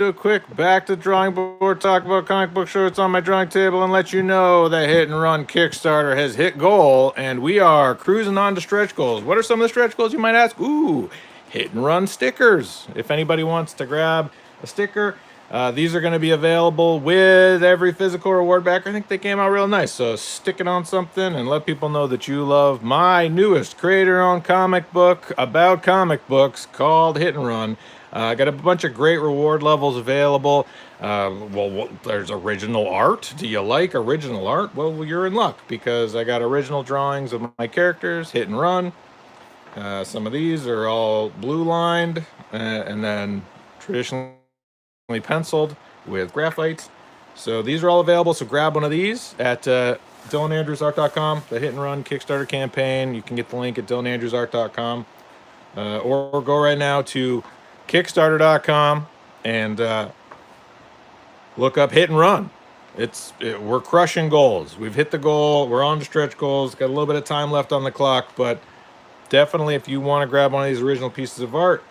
do a quick back to the drawing board, talk about comic book shorts on my drawing table, and let you know that Hit and Run Kickstarter has hit goal, and we are cruising on to stretch goals. What are some of the stretch goals, you might ask? Ooh, Hit and Run stickers. If anybody wants to grab a sticker, these are going to be available with every physical reward backer. I think they came out real nice. So stick it on something and let people know that you love my newest creator-owned comic book about comic books called Hit and Run. I got a bunch of great reward levels available. There's original art. Do you like original art? Well, you're in luck because I got original drawings of my characters, Hit and Run. Some of these are all blue lined and then traditionally penciled with graphite. So these are all available. So grab one of these at DylanAndrewsArt.com, the Hit and Run Kickstarter campaign. You can get the link at DylanAndrewsArt.com or go right now to Kickstarter.com and look up Hit and Run. We're crushing goals. We've hit the goal. We're on to stretch goals. Got a little bit of time left on the clock, but definitely if you want to grab one of these original pieces of art,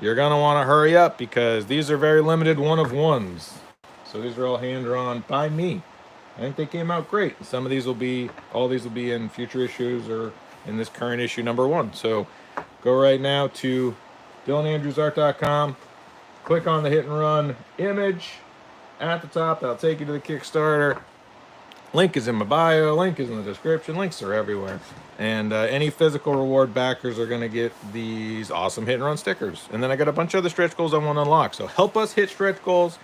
you're going to want to hurry up because these are very limited one of ones. So these are all hand drawn by me. I think they came out great. Some of these all these will be in future issues or in this current issue #1. So go right now to DylanAndrewsArt.com, click on the Hit and Run image at the top. That'll take you to the Kickstarter. Link is in my bio. Link is in the description. Links are everywhere. And any physical reward backers are going to get these awesome Hit and Run stickers. And then I got a bunch of other stretch goals I want to unlock. So help us hit stretch goals.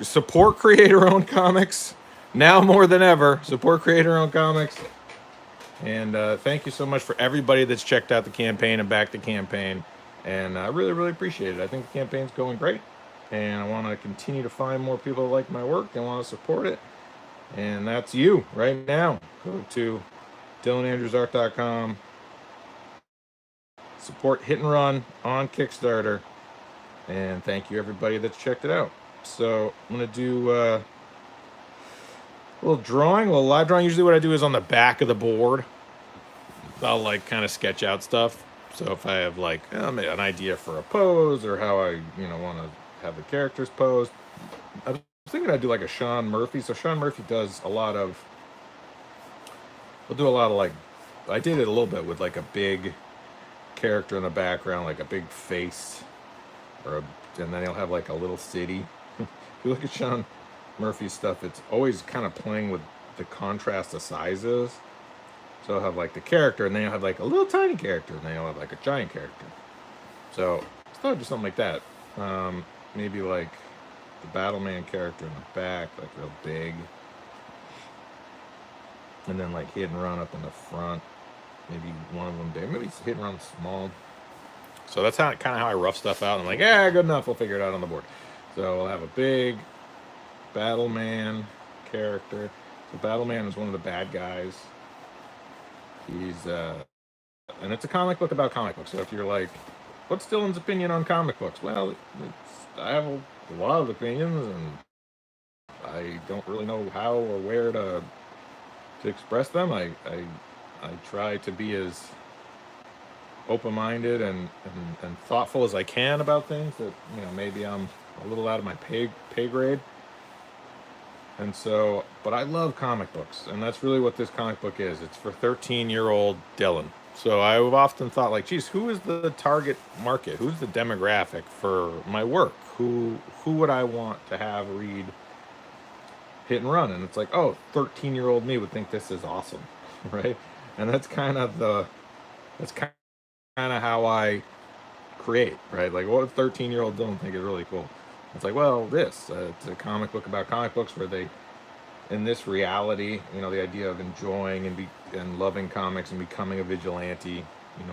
Support creator-owned comics. Now more than ever, support creator-owned comics. And thank you so much for everybody that's checked out the campaign and backed the campaign. And I really, really appreciate it. I think the campaign's going great. And I want to continue to find more people that like my work and want to support it. And that's you right now. Go to DylanAndrewsArt.com. Support Hit and Run on Kickstarter. And thank you everybody that's checked it out. So I'm going to do a little drawing, a little live drawing. Usually what I do is on the back of the board. I'll like kind of sketch out stuff. So if I have like an idea for a pose or how I want to have the characters posed. I was thinking I'd do like a Sean Murphy. So Sean Murphy does a lot of, like, I did it a little bit with like a big character in the background, like a big face, and then he'll have like a little city. If you look at Sean Murphy's stuff, it's always kind of playing with the contrast of sizes. So he'll have like the character, and then you'll have like a little tiny character, and then you'll have like a giant character. So I thought I'd do something like that. Maybe like the Battleman character in the back, like real big. And then like Hit and Run up in the front. Maybe one of them big. Maybe Hit and Run small. So that's kind of how I rough stuff out. I'm like, yeah, good enough. We'll figure it out on the board. So we'll have a big Battleman character. So Battleman is one of the bad guys. He's and it's a comic book about comic books. So if you're like, what's Dylan's opinion on comic books? Well, I have a lot of opinions, and I don't really know how or where to express them. I try to be as open-minded and thoughtful as I can about things that maybe I'm a little out of my pay grade. And so, but I love comic books, and that's really what this comic book is. It's for 13-year-old Dylan. So I've often thought, like, geez, who is the target market? Who's the demographic for my work? Who would I want to have read Hit and Run? And it's like, oh, 13-year-old me would think this is awesome, right? And that's kind of how I create, right? Like, what would 13-year-old Dylan think is really cool? It's like, well, it's a comic book about comic books where they, in this reality, the idea of enjoying and loving comics and becoming a vigilante,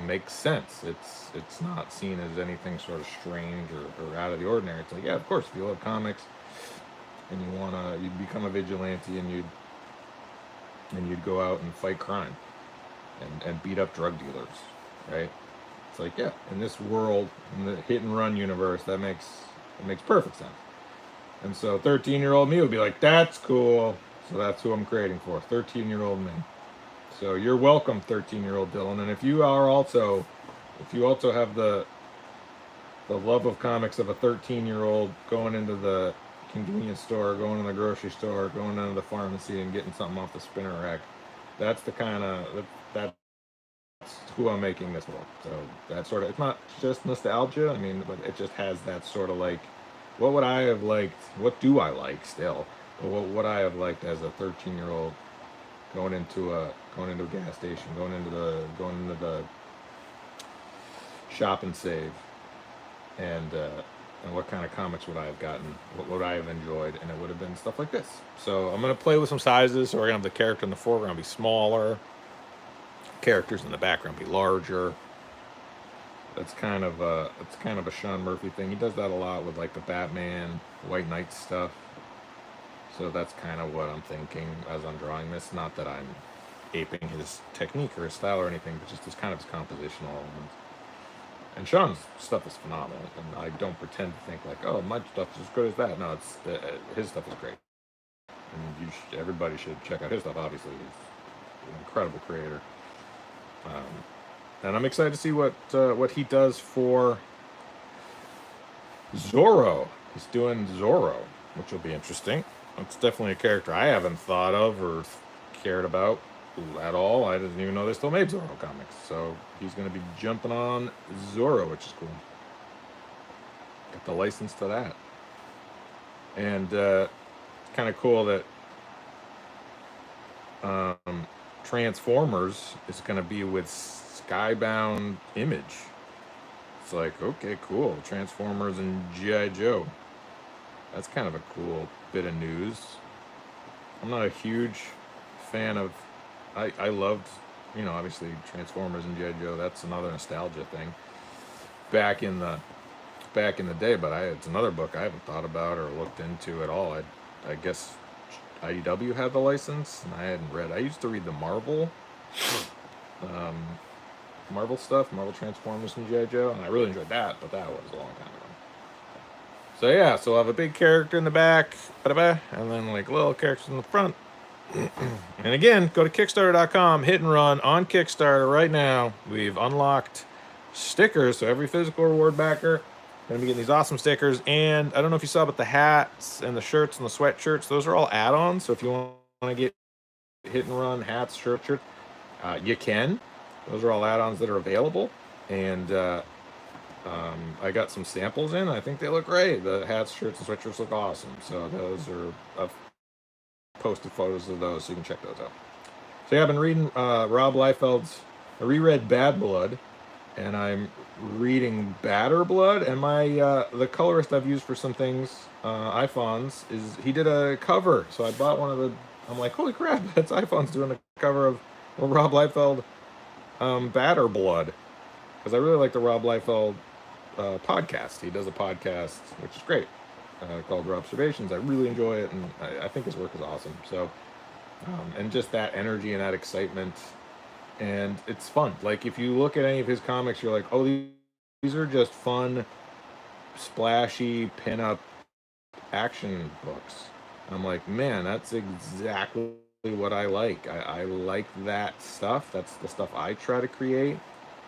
makes sense. It's not seen as anything sort of strange or out of the ordinary. It's like, yeah, of course, if you love comics and you'd become a vigilante and you'd go out and fight crime and beat up drug dealers, right? It's like, yeah, in this world, in the Hit and Run universe, that makes perfect sense. And so 13-year-old me would be like, that's cool. So that's who I'm creating for, 13-year-old me. So you're welcome, 13-year-old Dylan. And if you also have the the love of comics of a 13-year-old going into the convenience store, going to the grocery store, going into the pharmacy, and getting something off the spinner rack. That's the kind of that's who I'm making this for. So that sort of, it's not just nostalgia. I mean, but it just has that sort of like, what would I have liked? What do I like still? But what would I have liked as a 13-year-old going into a gas station, going into the shop and save, and what kind of comics would I have gotten? What would I have enjoyed? And it would have been stuff like this. So I'm gonna play with some sizes. So we're gonna have the character in the foreground be smaller, characters in the background be larger. It's kind of a Sean Murphy thing. He does that a lot with like the Batman, White Knight stuff. So that's kind of what I'm thinking as I'm drawing this. Not that I'm aping his technique or his style or anything, but just his kind of his compositional elements. And Sean's stuff is phenomenal, and I don't pretend to think like, oh, my stuff is as good as that. No, it's his stuff is great, and everybody should check out his stuff. Obviously, he's an incredible creator, and I'm excited to see what he does for Zorro. He's doing Zorro, which will be interesting. It's definitely a character I haven't thought of or cared about at all. I didn't even know they still made Zorro comics. So he's going to be jumping on Zorro, which is cool. Got the license to that. And it's kind of cool that Transformers is going to be with Skybound Image. It's like, okay, cool. Transformers and G.I. Joe. That's kind of a cool bit of news. I'm not a huge fan of... I loved, obviously Transformers and G.I. Joe. That's another nostalgia thing. Back in the day, but it's another book I haven't thought about or looked into at all. I guess IDW had the license, and I hadn't read. I used to read the Marvel stuff, Marvel Transformers and G.I. Joe, and I really enjoyed that, but that was a long time ago. So yeah, so I'll have a big character in the back, and then like little characters in the front. And again, go to Kickstarter.com, hit and run on Kickstarter right now. We've unlocked stickers, so every physical reward backer gonna be getting these awesome stickers. And I don't know if you saw, but the hats and the shirts and the sweatshirts, those are all add-ons. So if you want to get hit and run hats, shirts, you can. Those are all add-ons that are available. And I got some samples in. I think they look great. The hats, shirts, and sweatshirts look awesome. So those are... I've posted photos of those, so you can check those out. So yeah, I've been reading Rob Liefeld's... I reread Bad Blood, and I'm reading Batter Blood, and my the colorist I've used for some things, iPhones, is he did a cover. So I bought one of the... I'm like, holy crap, that's iPhones doing a cover of Rob Liefeld Batter Blood. Because I really like the Rob Liefeld podcast. He does a podcast, which is great, called Observations. I really enjoy it, and I think his work is awesome. So, and just that energy and that excitement, and it's fun. Like, if you look at any of his comics, you're like, oh, these are just fun, splashy, pin-up action books. And I'm like, man, that's exactly what I like. I like that stuff. That's the stuff I try to create.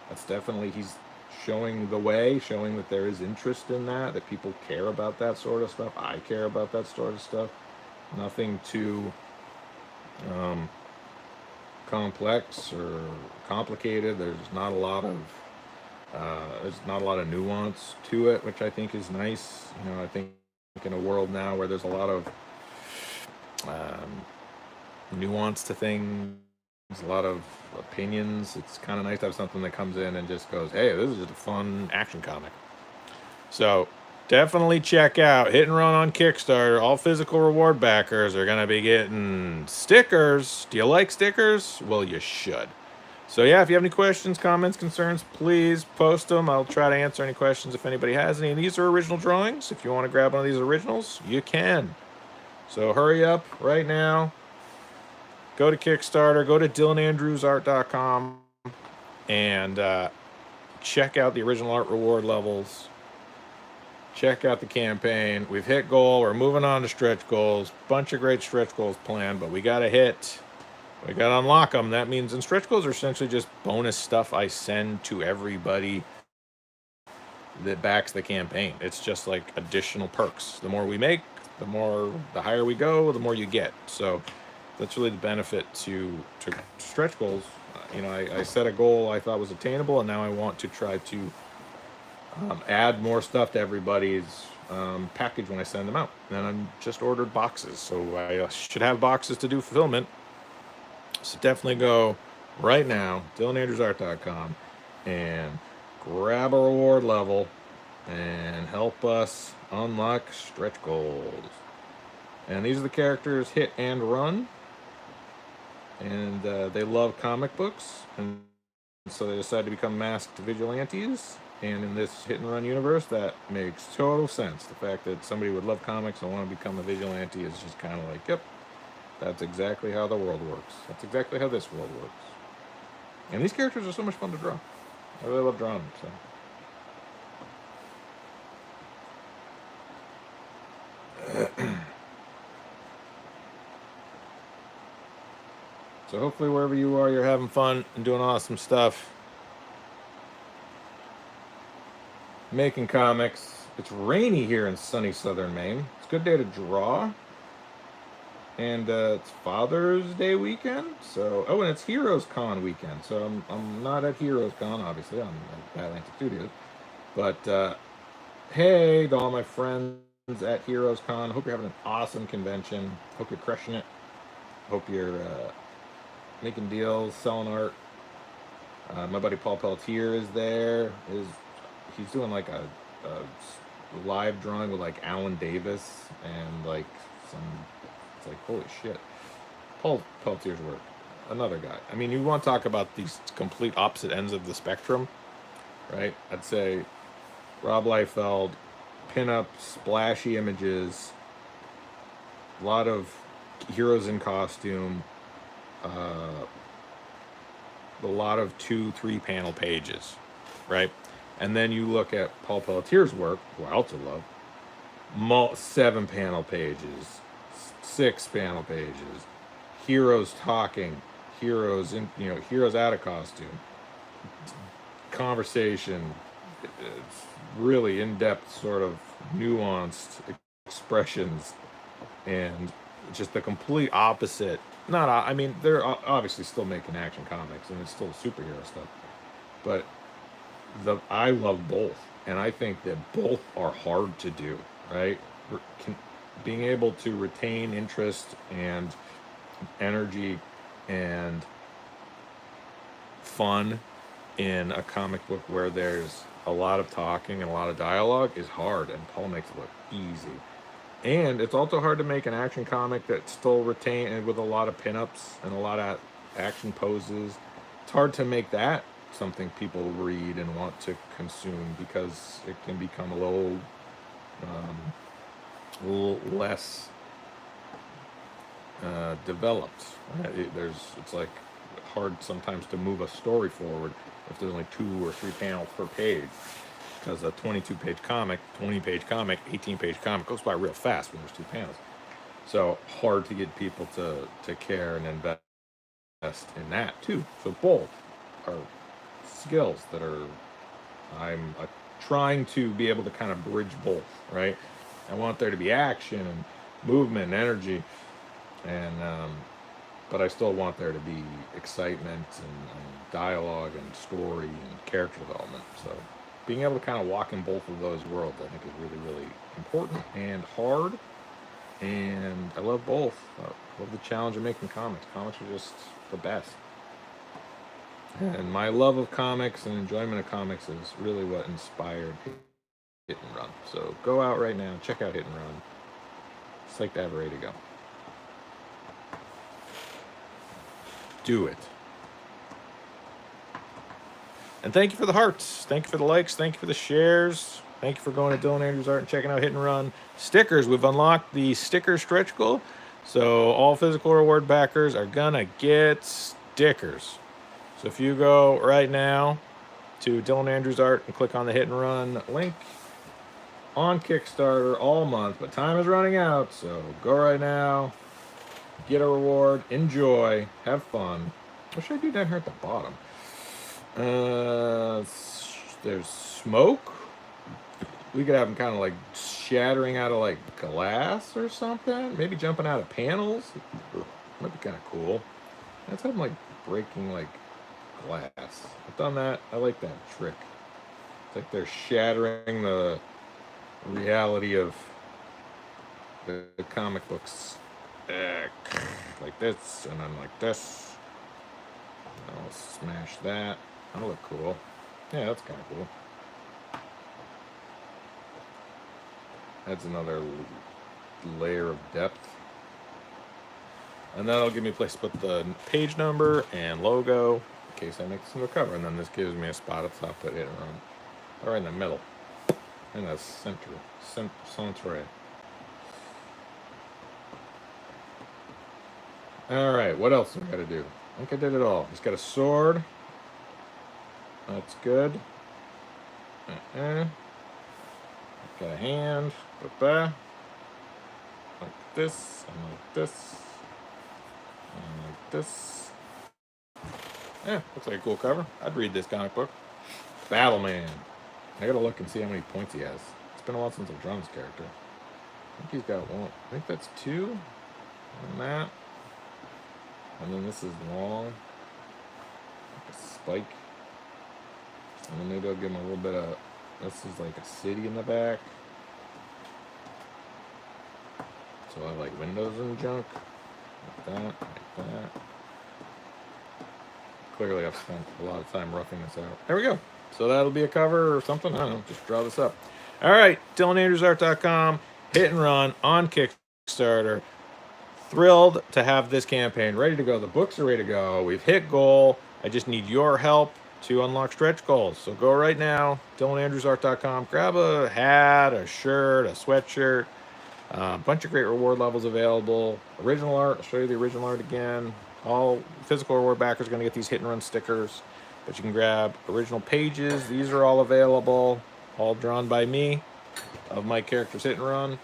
That's definitely, he's showing the way, showing that there is interest in that people care about that sort of stuff. I care about that sort of stuff. Nothing too complex or complicated. There's not a lot of nuance to it, which I think is nice. I think in a world now where there's a lot of nuance to things, a lot of opinions, it's kind of nice to have something that comes in and just goes, hey, this is just a fun action comic. So definitely check out Hit and Run on Kickstarter. All physical reward backers are going to be getting stickers. Do you like stickers? Well, you should. So yeah, if you have any questions, comments, concerns, please post them. I'll try to answer any questions if anybody has any. These are original drawings. If you want to grab one of these originals, you can. So hurry up right now. Go to Kickstarter, go to DylanAndrewsArt.com, and check out the original art reward levels. Check out the campaign. We've hit goal. We're moving on to stretch goals. Bunch of great stretch goals planned, but we got to hit. We got to unlock them. That means, and stretch goals are essentially just bonus stuff I send to everybody that backs the campaign. It's just like additional perks. The more we make, the higher we go, the more you get. So that's really the benefit to stretch goals. I set a goal I thought was attainable, and now I want to try to add more stuff to everybody's package when I send them out. And I'm just ordered boxes, so I should have boxes to do fulfillment. So definitely go right now, DylanAndrewsArt.com, and grab a reward level and help us unlock stretch goals. And these are the characters Hit and Run, and they love comic books, and so they decided to become masked vigilantes. And in this Hit and Run universe, that makes total sense. The fact that somebody would love comics and want to become a vigilante is just kind of like, yep, that's exactly how the world works. That's exactly how this world works. And these characters are so much fun to draw. I really love drawing them. So hopefully wherever you are, you're having fun and doing awesome stuff. Making comics. It's rainy here in sunny southern Maine. It's a good day to draw. And it's Father's Day weekend. So, and it's Heroes Con weekend. So I'm not at Heroes Con, obviously. I'm at Batlantic Studios. But hey to all my friends at Heroes Con. Hope you're having an awesome convention. Hope you're crushing it. Hope you're making deals, selling art. My buddy Paul Pelletier is there. He's doing like a live drawing with like Alan Davis and like some. It's like, holy shit. Paul Pelletier's work, another guy. I mean, you want to talk about these complete opposite ends of the spectrum, right? I'd say Rob Liefeld, pin-up, splashy images, a lot of heroes in costume, a lot of 2-3 panel pages, right? And then you look at Paul Pelletier's work, who I also love, 7 panel pages, 6 panel pages, heroes talking, heroes out of costume, conversation, it's really in-depth sort of nuanced expressions, and just the complete opposite. I mean, they're obviously still making action comics and it's still superhero stuff, but I love both, and I think that both are hard to do, right? Being able to retain interest and energy and fun in a comic book where there's a lot of talking and a lot of dialogue is hard, and Paul makes it look easy. And it's also hard to make an action comic that still retain with a lot of pinups and a lot of action poses. It's hard to make that something people read and want to consume, because it can become a little less developed. It's like hard sometimes to move a story forward if there's only 2 or 3 panels per page, because a 22-page comic, 20-page comic, 18-page comic goes by real fast when there's 2 panels. So hard to get people to care and invest in that too. So both are skills that I'm trying to be able to kind of bridge both, right? I want there to be action and movement and energy, and but I still want there to be excitement and dialogue and story and character development. So being able to kind of walk in both of those worlds, I think, is really, really important and hard. And I love both. I love the challenge of making comics. Comics are just the best. And my love of comics and enjoyment of comics is really what inspired Hit and Run. So go out right now, check out Hit and Run. It's like to have ready to go. Do it. And thank you for the hearts. Thank you for the likes. Thank you for the shares. Thank you for going to Dylan Andrews Art and checking out Hit and Run. Stickers. We've unlocked the sticker stretch goal. So all physical reward backers are gonna get stickers. So if you go right now to Dylan Andrews Art and click on the Hit and Run link on Kickstarter all month, but time is running out, so go right now, get a reward, enjoy, have fun. What should I do down here at the bottom? There's smoke, We could have him kind of like shattering out of like glass or something. Maybe jumping out of panels. Might be kind of cool. Let's have him like breaking like glass. I've done that. I like that trick. It's like they're shattering the reality of the comic books. Like this, and then like this. I'll smash that. That'll look cool. Yeah, that's kind of cool. Adds another layer of depth. And that'll give me a place to put the page number and logo in case I make this into a cover. And then this gives me a spot at the top to hit around. Or in the middle. In the center. Centre. Alright, what else do I gotta do? I think I did it all. He's got a sword. That's good. Got a hand. Like this, and like this, and like this. Yeah, looks like a cool cover. I'd read this comic book. Battleman. I gotta look and see how many points he has. It's been a while since I've drawn this character. I think he's got one. I think that's 2. And that. And then this is long. Like a spike. And then maybe I'll give him a little bit of. This is like a city in the back. So I have like windows and junk. Like that, like that. Clearly I've spent a lot of time roughing this out. There we go. So that'll be a cover or something. I don't know. Just draw this up. All right. DylanAndrewsArt.com. Hit and run on Kickstarter. Thrilled to have this campaign ready to go. The books are ready to go. We've hit goal. I just need your help to unlock stretch goals. So go right now. DylanAndrewsArt.com. Grab a hat, a shirt, a sweatshirt. A bunch of great reward levels available. Original art. I'll show you the original art again. All physical reward backers are going to get these hit and run stickers. But you can grab original pages. These are all available. All drawn by me of my character's hit and run.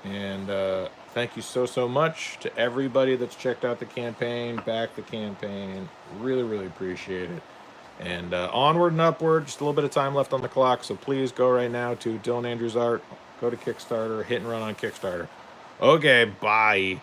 And thank you so much to everybody that's checked out the campaign, backed the campaign. Really, really appreciate it. And onward and upward. Just a little bit of time left on the clock. So please go right now to Dylan Andrews Art. Go to Kickstarter. Hit and run on Kickstarter. Okay, bye.